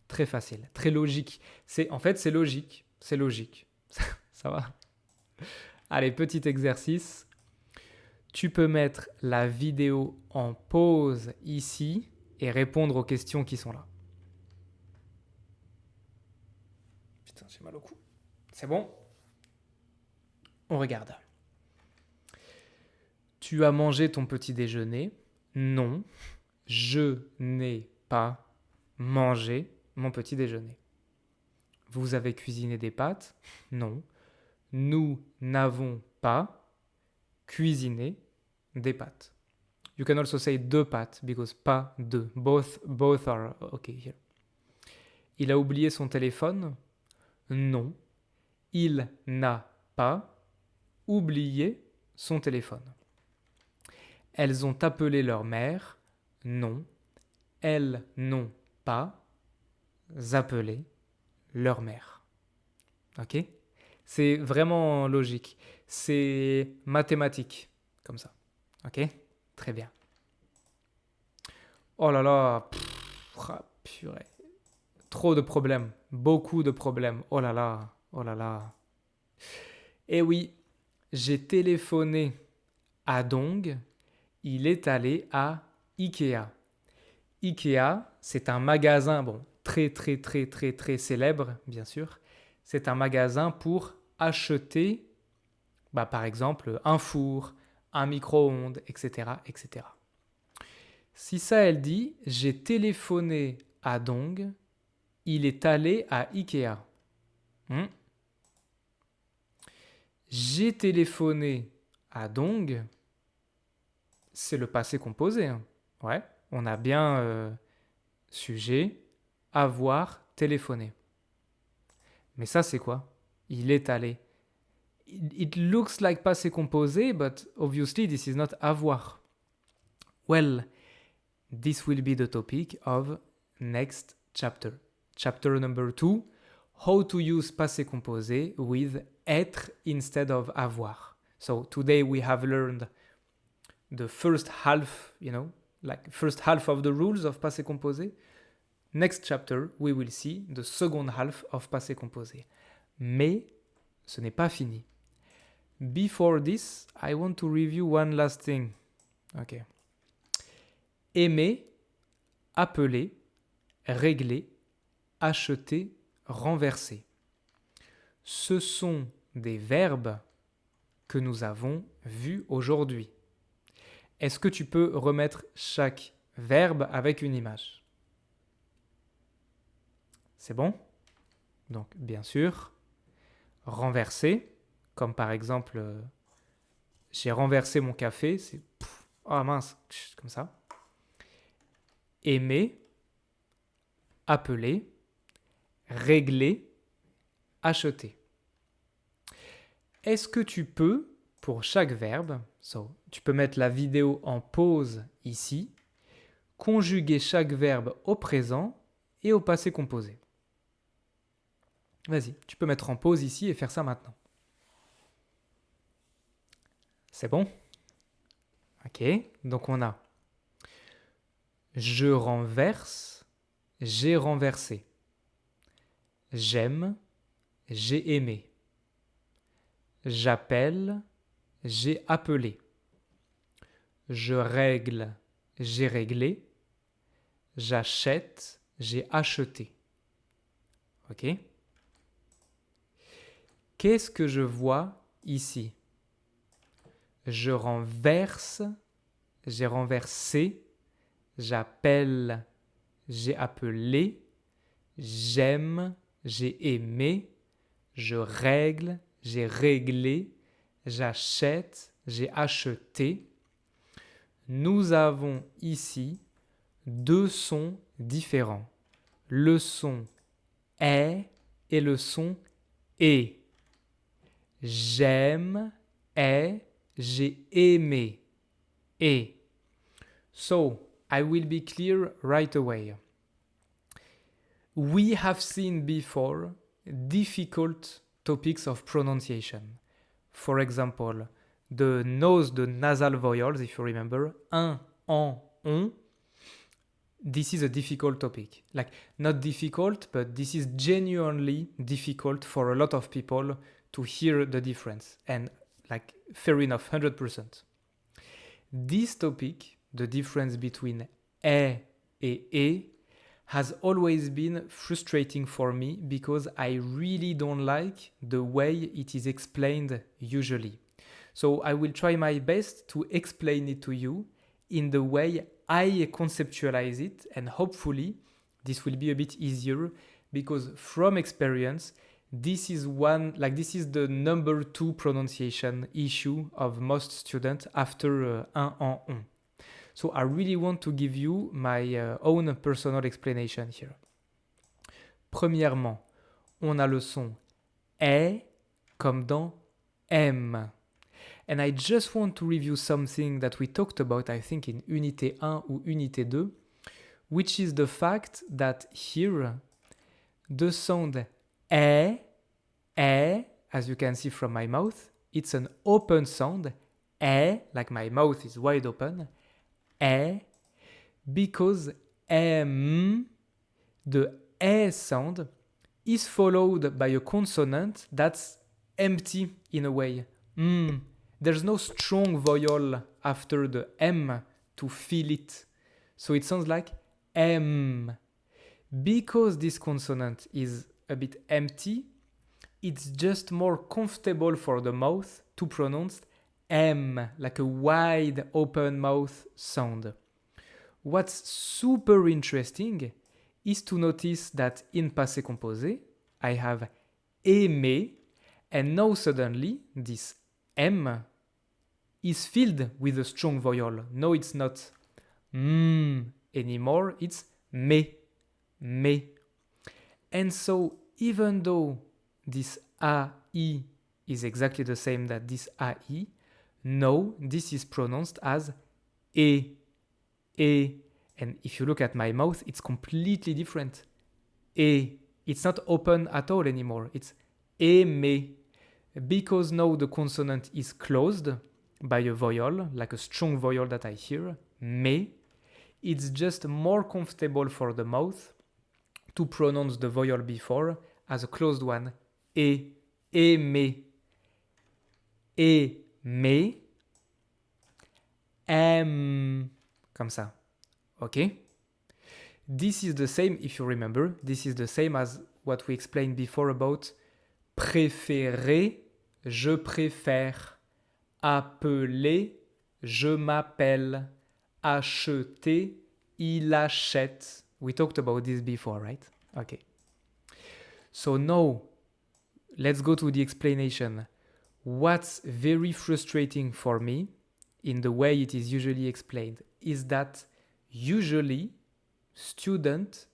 Très facile, très logique. En fait, c'est logique. C'est logique. Ça va ? Allez, petit exercice. Tu peux mettre la vidéo en pause ici et répondre aux questions qui sont là. Putain, j'ai mal au cou. C'est bon ? On regarde. Tu as mangé ton petit déjeuner ? Non, je n'ai pas mangé mon petit déjeuner. Vous avez cuisiné des pâtes ? Non, nous n'avons pas cuisiné des pâtes. You can also say deux pâtes because pas deux. Both are okay here. Il a oublié son téléphone ? Non, il n'a pas oublié son téléphone. Elles ont appelé leur mère ? Non, elles n'ont pas appelé leur mère. Ok ? C'est vraiment logique. C'est mathématique, comme ça. Ok ? Très bien. Oh là là, purée. Trop de problèmes, beaucoup de problèmes. Oh là là, oh là là. Eh oui, j'ai téléphoné à Dong. Il est allé à Ikea. Ikea, c'est un magasin, très célèbre, bien sûr. C'est un magasin pour acheter, par exemple, un four, un micro-ondes, etc., etc. Si ça, elle dit « J'ai téléphoné à Dong, il est allé à Ikea. » J'ai téléphoné à Dong, c'est le passé composé. Ouais, on a bien sujet, avoir, téléphoné. Mais ça, c'est quoi ? Il est allé. It looks like passé composé, but obviously this is not avoir. Well, this will be the topic of next chapter. Chapter number 2, how to use passé composé with être instead of avoir. So today we have learned the first half, first half of the rules of passé composé. Next chapter, we will see the second half of passé composé. Mais ce n'est pas fini. Before this, I want to review one last thing. Okay. Aimer, appeler, régler, acheter, renverser. Ce sont des verbes que nous avons vus aujourd'hui. Est-ce que tu peux remettre chaque verbe avec une image ? C'est bon ? Donc, bien sûr, renverser, comme par exemple, j'ai renversé mon café, c'est oh mince, comme ça. Aimer, appeler, régler, acheter. Est-ce que tu peux, pour chaque verbe, tu peux mettre la vidéo en pause ici, conjuguer chaque verbe au présent et au passé composé ? Vas-y, tu peux mettre en pause ici et faire ça maintenant. C'est bon ? Ok, donc on a je renverse, j'ai renversé. J'aime, j'ai aimé. J'appelle, j'ai appelé. Je règle, j'ai réglé. J'achète, j'ai acheté. Ok? Qu'est-ce que je vois ici? Je renverse, j'ai renversé, j'appelle, j'ai appelé, j'aime, j'ai aimé, je règle, j'ai réglé, j'achète, j'ai acheté. Nous avons ici deux sons différents. Le son est et le son est. J'aime, est, j'ai aimé, est. So, I will be clear right away. We have seen before difficult topics of pronunciation. For example, the nasal vowels, if you remember, un, en, on. This is a difficult topic. Like, not difficult, but this is genuinely difficult for a lot of people to hear the difference. And, like, fair enough, 100%. This topic, the difference between et et e, has always been frustrating for me because I really don't like the way it is explained usually. So I will try my best to explain it to you in the way I conceptualize it, and hopefully this will be a bit easier because from experience, this is the number 2 pronunciation issue of most students after un en on. So I really want to give you my own personal explanation here. Premièrement, on a le son est comme dans aime. And I just want to review something that we talked about, I think, in Unité 1 ou Unité 2, which is the fact that here, the sound est, as you can see from my mouth, it's an open sound, est, like my mouth is wide open, est, because the e sound is followed by a consonant that's empty in a way. There's no strong vowel after the M to fill it. So it sounds like M. Because this consonant is a bit empty, it's just more comfortable for the mouth to pronounce M, like a wide open mouth sound. What's super interesting is to notice that in passé composé, I have aimé, and now suddenly this M is filled with a strong vowel. No, it's not anymore, it's me. And so even though this AI is exactly the same that this AI, no, this is pronounced as e. And if you look at my mouth, it's completely different. E. It's not open at all anymore. It's me. Because now the consonant is closed by a vowel, like a strong vowel that I hear, me, it's just more comfortable for the mouth to pronounce the vowel before as a closed one, me, comme ça, okay? This is the same, if you remember, this is the same as what we explained before about préférer, je préfère, appeler, je m'appelle, acheter, il achète. We talked about this before, right? Okay. So now, let's go to the explanation. What's very frustrating for me in the way it is usually explained is that usually students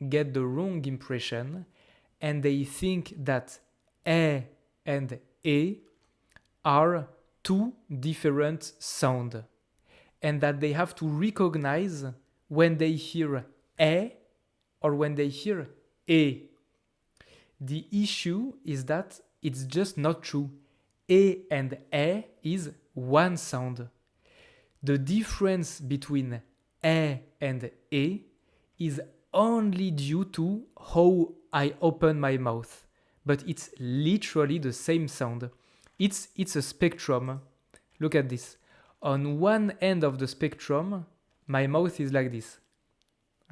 get the wrong impression and they think that e and e are two different sounds and that they have to recognize when they hear e or when they hear e. The issue is that it's just not true. E and e is one sound. The difference between e and e is only due to how I open my mouth. But it's literally the same sound. It's a spectrum. Look at this. On one end of the spectrum, my mouth is like this.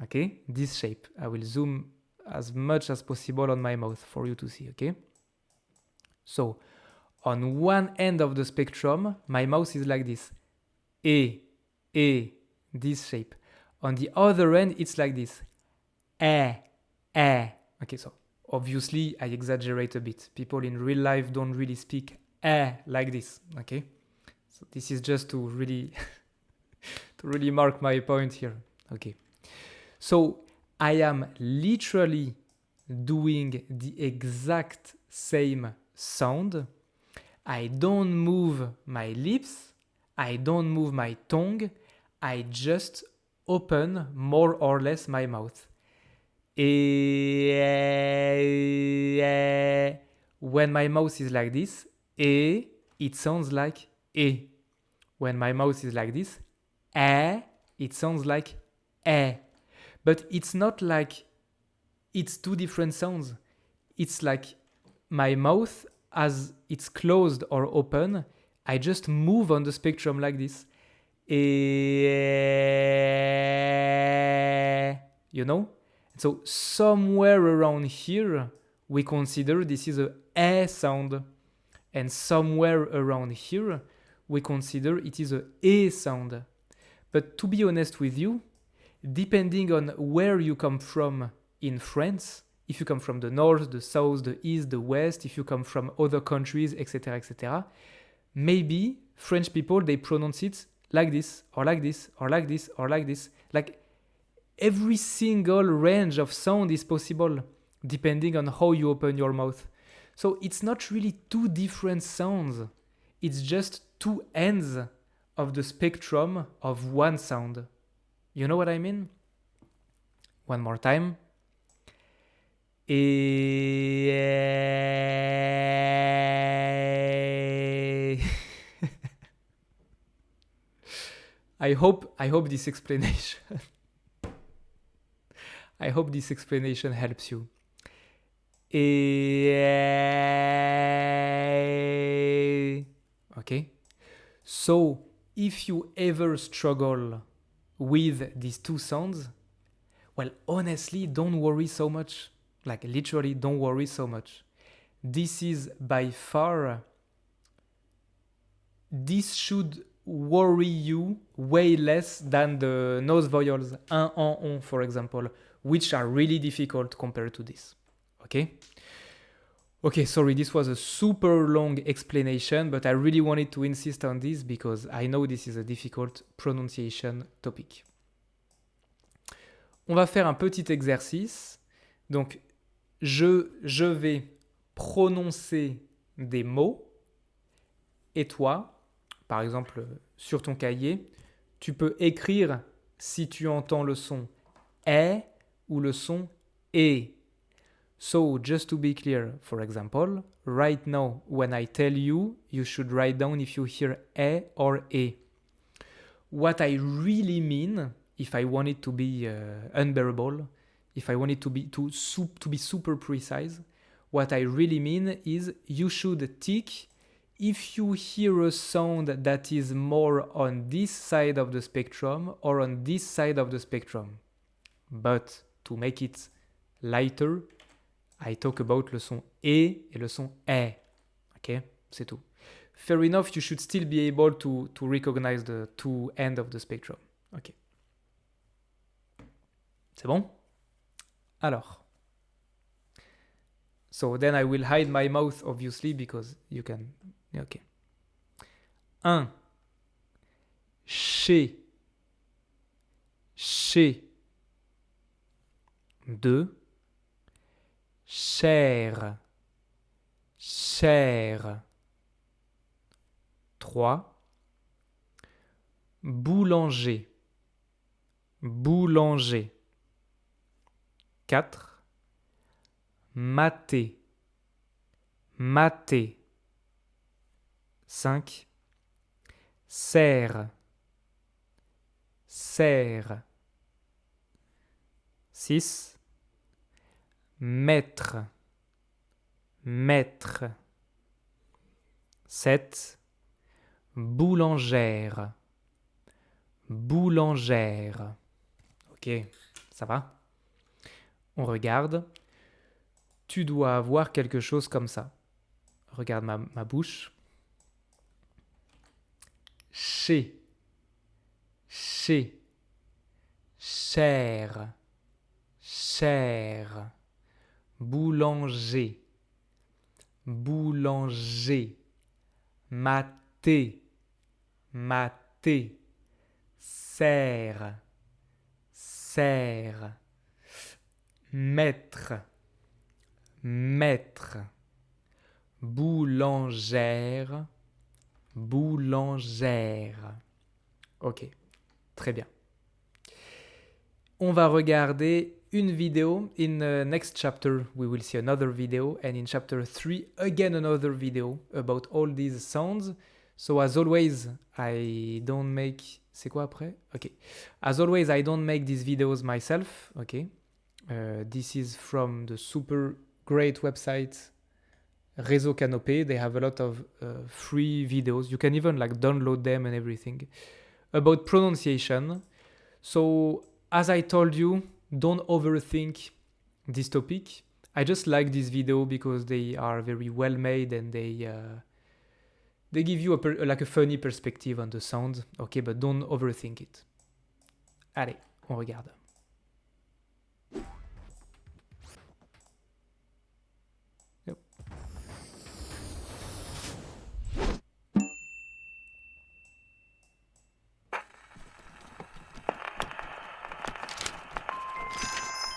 Okay? This shape. I will zoom as much as possible on my mouth for you to see, okay? So, on one end of the spectrum, my mouth is like this. This shape. On the other end, it's like this. Okay, so obviously I exaggerate a bit. People in real life don't really speak like this, okay? So this is just to really to really mark my point here. Okay. So I am literally doing the exact same sound. I don't move my lips. I don't move my tongue. I just open more or less my mouth. When my mouth is like this, it sounds like e. When my mouth is like this, it sounds like eh. But it's not like it's two different sounds. It's like my mouth, as it's closed or open, I just move on the spectrum like this. You know? So somewhere around here, we consider this is a eh sound. And somewhere around here, we consider it is a e sound. But to be honest with you, depending on where you come from in France, if you come from the north, the south, the east, the west, if you come from other countries, etc., maybe French people, they pronounce it like this, or like this, or like this, or like this. Like every single range of sound is possible, depending on how you open your mouth. So it's not really two different sounds. It's just two ends of the spectrum of one sound. You know what I mean? One more time. I hope this explanation I hope this explanation helps you. Okay? So, if you ever struggle with these two sounds, well, honestly, don't worry so much. Like, literally, don't worry so much. This is by far... This should worry you way less than the nose vowels, un, on, for example, which are really difficult compared to this. Okay? Okay, sorry, this was a super long explanation, but I really wanted to insist on this because I know this is a difficult pronunciation topic. On va faire un petit exercice. Donc, je vais prononcer des mots et toi, par exemple, sur ton cahier, tu peux écrire si tu entends le son « est » ou le son « et ». So, just to be clear, for example, right now, when I tell you, you should write down if you hear e or e. What I really mean, if I want it to be unbearable, if I want it to be super precise, what I really mean is you should tick if you hear a sound that is more on this side of the spectrum or on this side of the spectrum. But to make it lighter, I talk about le son E et le son E. Ok? C'est tout. Fair enough, you should still be able to recognize the two ends of the spectrum. Ok. C'est bon? Alors. So then I will hide my mouth, obviously, because you can... Ok. 1. Chez. Chez. 2. Cher. Cher. 3. Boulanger. Boulanger. 4. Maté. Maté. 5. Serre. Serre. 6. Maître. Maître. 7. Boulangère. Boulangère. Ok, ça va? On regarde. tu dois avoir quelque chose comme ça. Regarde ma bouche. Chez, cher, cher, boulanger, boulanger, maté, maté, serre, serre, maître, maître, boulangère, boulangère. Ok, très bien. On va regarder une vidéo. In the next chapter, we will see another video. And in chapter 3, again another video about all these sounds. So as always, I don't make... C'est quoi après? Ok. As always, I don't make these videos myself. Ok. This is from the super great website Réseau Canopé. They have a lot of free videos. You can even like download them and everything about pronunciation. So as I told you, don't overthink this topic. I just like this video because they are very well made and they give you a funny perspective on the sound. Okay, but don't overthink it. Allez, on regarde.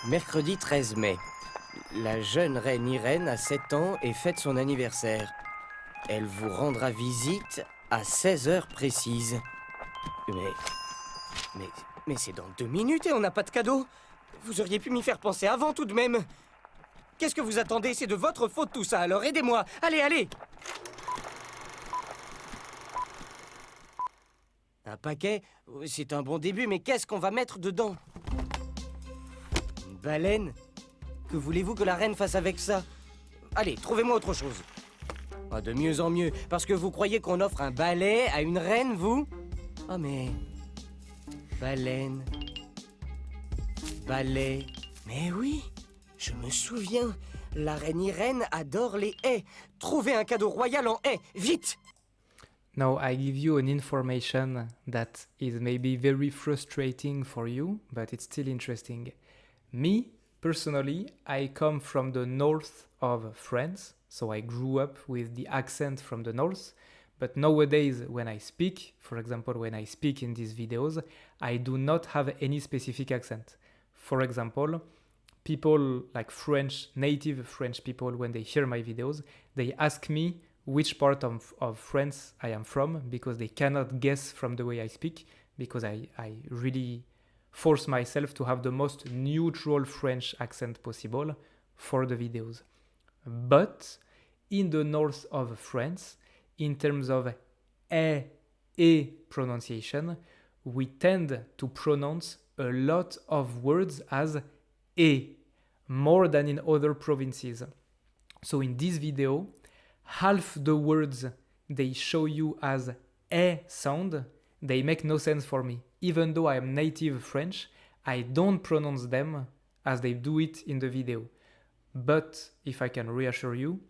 Mercredi 13 mai. La jeune reine Irène a 7 ans et fête son anniversaire. Elle vous rendra visite à 16 heures précises. Mais c'est dans 2 minutes et on n'a pas de cadeau. Vous auriez pu m'y faire penser avant tout de même. Qu'est-ce que vous attendez? C'est de votre faute tout ça, alors aidez-moi. Allez, allez! Un paquet? C'est un bon début, mais qu'est-ce qu'on va mettre dedans? Une baleine? Que voulez-vous que la reine fasse avec ça? Allez, trouvez-moi autre chose. Ah, de mieux en mieux, parce que vous croyez qu'on offre un balai à une reine, vous? Ah, mais... Baleine... Balai... Mais oui, je me souviens. La reine Irène adore les haies. Trouvez un cadeau royal en haies, vite! Now I give you an information that is maybe very frustrating for you, but it's still interesting. Me, personally, I come from the north of France, so I grew up with the accent from the north. But nowadays, when I speak, for example, when I speak in these videos, I do not have any specific accent. For example, people like French, native French people, when they hear my videos, they ask me which part of France I am from, because they cannot guess from the way I speak, because I really force myself to have the most neutral French accent possible for the videos. But in the north of France, in terms of e pronunciation, we tend to pronounce a lot of words as e, more than in other provinces. So in this video, half the words they show you as e sound, they make no sense for me. Even though I am native French, I don't pronounce them as they do it in the video. But if I can reassure you,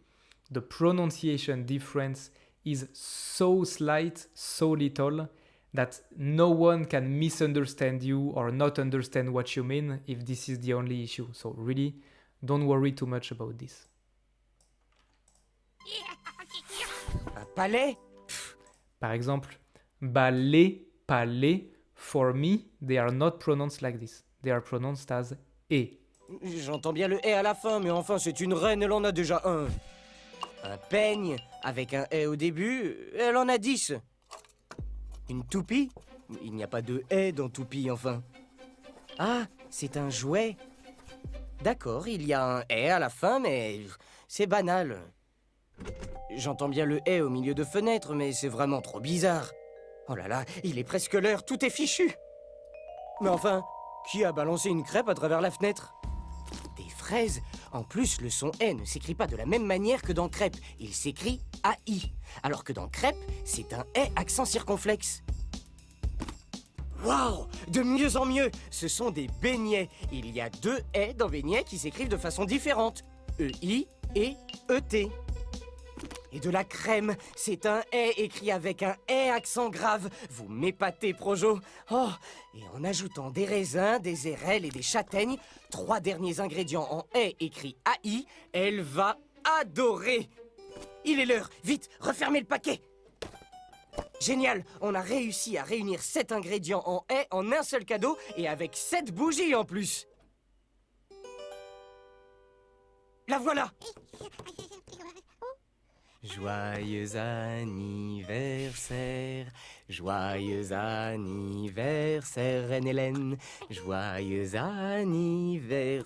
the pronunciation difference is so slight, so little, that no one can misunderstand you or not understand what you mean if this is the only issue. So really, don't worry too much about this. Un palais? Par exemple, balai, palais, for me, they are not pronounced like this. They are pronounced as e. J'entends bien le « et » à la fin, mais enfin, c'est une reine, elle en a déjà un. Un peigne, avec un « et » au début, elle en a 10. Une toupie? Il n'y a pas de « et » dans toupie, enfin. Ah, c'est un jouet. D'accord, il y a un « et » à la fin, mais c'est banal. J'entends bien le « et » au milieu de fenêtre, mais c'est vraiment trop bizarre. Oh là là, il est presque l'heure, tout est fichu. Mais enfin, qui a balancé une crêpe à travers la fenêtre? Des fraises? En plus, le son « e » ne s'écrit pas de la même manière que dans crêpe. Il s'écrit « AI », alors que dans crêpe, c'est un « e » accent circonflexe. Waouh! De mieux en mieux! Ce sont des beignets. Il y a 2 « e » dans beignets qui s'écrivent de façon différente. E-I et E-T. Et de la crème, c'est un « écrit avec un « accent grave. Vous m'épatez, Projo. Oh, et en ajoutant des raisins, des érelles et des châtaignes, 3 derniers ingrédients en « écrit AI, elle va adorer. Il est l'heure, vite, refermez le paquet. Génial, on a réussi à réunir 7 ingrédients en « en un seul cadeau et avec 7 bougies en plus. La voilà. Joyeux anniversaire, joyeux anniversaire, Reine Hélène. Joyeux anniversaire,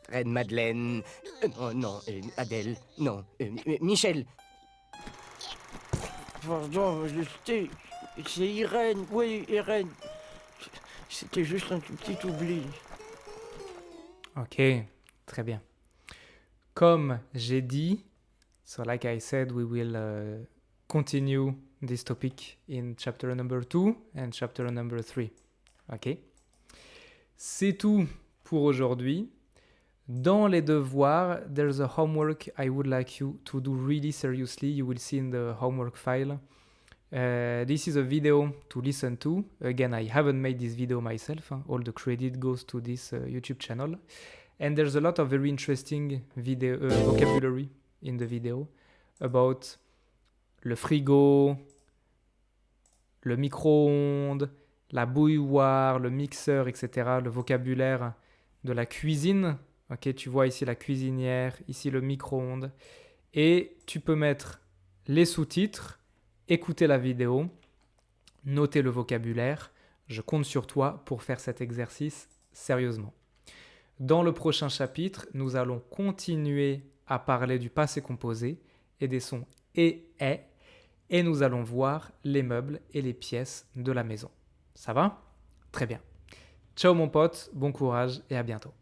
Reine Madeleine. Non, Adèle, non, Michel. Pardon, c'est Irène, oui, Irène. C'était juste un tout petit oubli. Ok, très bien. Comme j'ai dit, so like I said, we will continue this topic in chapter number 2 and chapter number 3. Ok. C'est tout pour aujourd'hui. Dans les devoirs, there's a homework I would like you to do really seriously. You will see in the homework file. This is a video to listen to. Again, I haven't made this video myself. All the credit goes to this YouTube channel. And there's a lot of very interesting vocabulary in the video about le frigo, le micro-ondes, la bouilloire, le mixeur, etc. Le vocabulaire de la cuisine. Ok, tu vois ici la cuisinière, ici le micro-ondes. Et tu peux mettre les sous-titres, écouter la vidéo, noter le vocabulaire. Je compte sur toi pour faire cet exercice sérieusement. Dans le prochain chapitre, nous allons continuer à parler du passé composé et des sons et nous allons voir les meubles et les pièces de la maison. Ça va ? Très bien. Ciao mon pote, bon courage et à bientôt.